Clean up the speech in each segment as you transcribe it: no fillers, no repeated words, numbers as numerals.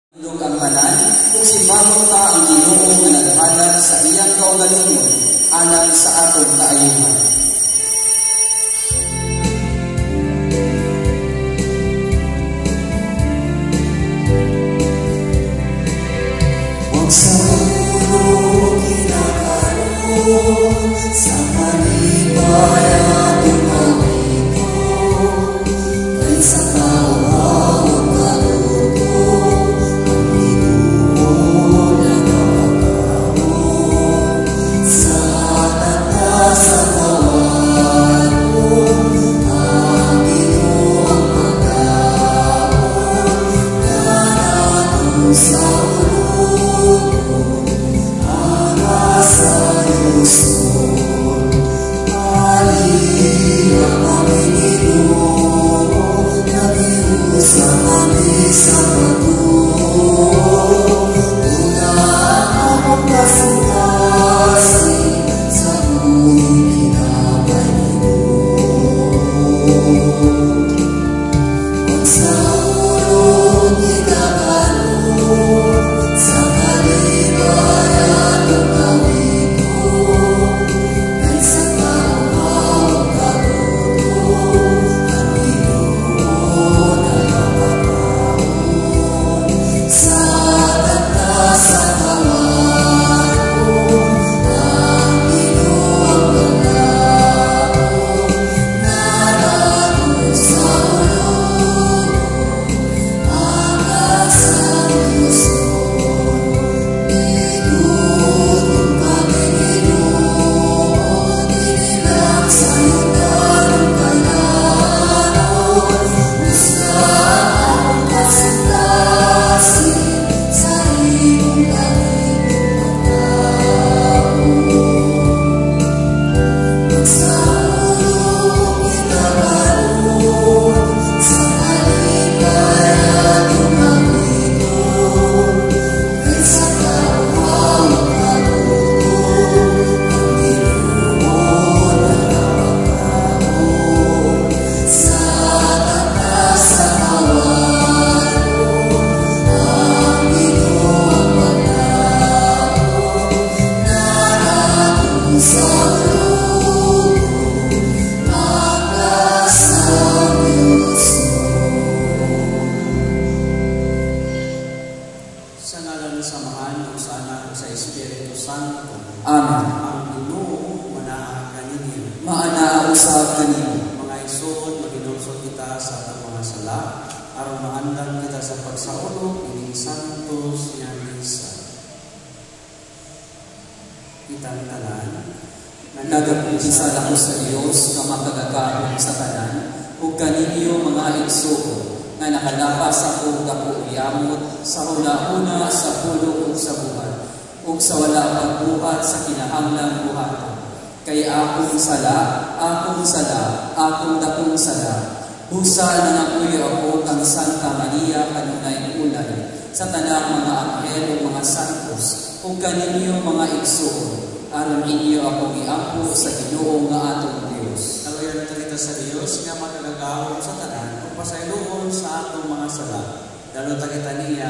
Dug ang manan, kung simamot ta ang Ginoo nga naghalad sa iyang kaugalingon alang sa atong kaayuhan. Huwag sa ulo kinakaroon sa malibay atong mawito, kay sa kauhawag kaluto ang Ginoo nagapakaon sa tata sa kawaron. Ang Ginoo ang pagkaon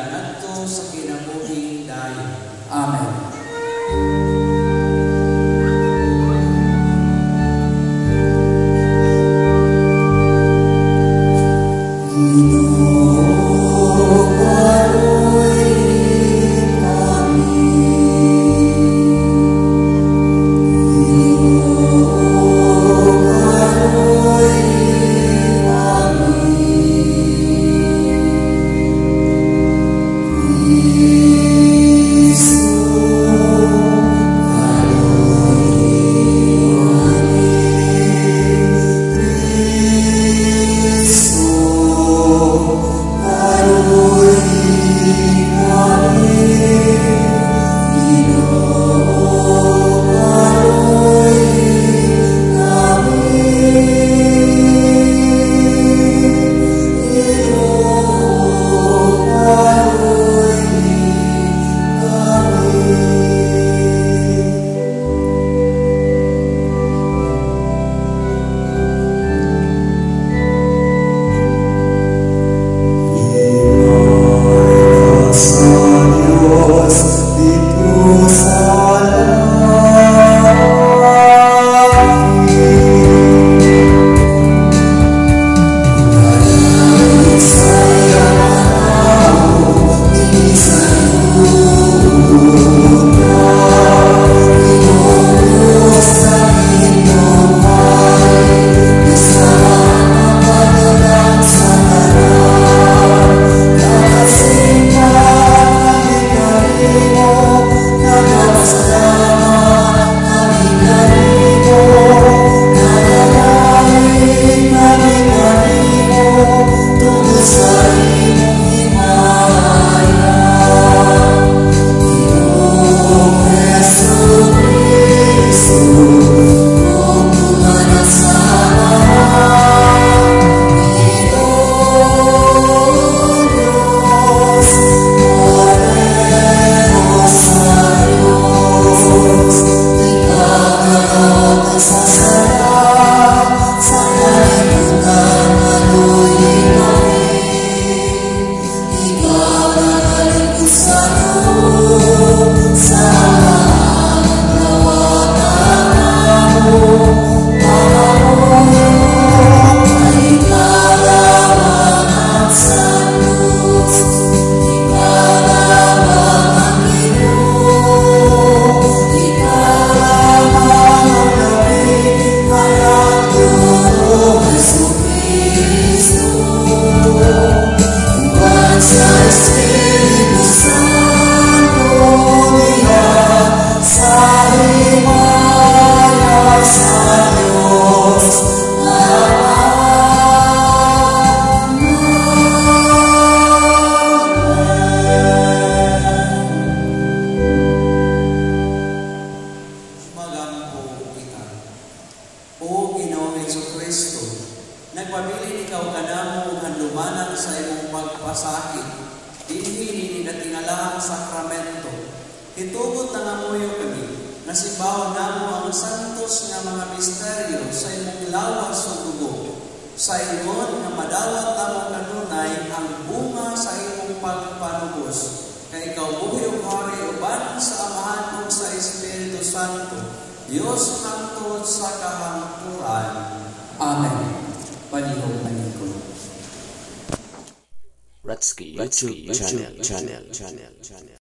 kanatong sa Jesucristo. Nagpabilin ikaw kanamo ug handumanan sa imong pagpasakit. Dinhi ni natingalahang sakramento. Hitugot na ngamuyo kami, nasibaw namo ang santos nga mga misteryo sa imong lawas o dugo. Sa ingon nga madawat namo kanunay ang bunga sa imong pagpanubos. Kay ikaw buhi ug hari uban sa Amahan ug sa Espiritu Santo, Dios hangtod sa kahangturan. Amen. Panihong-panihon. Ratsky YouTube channel.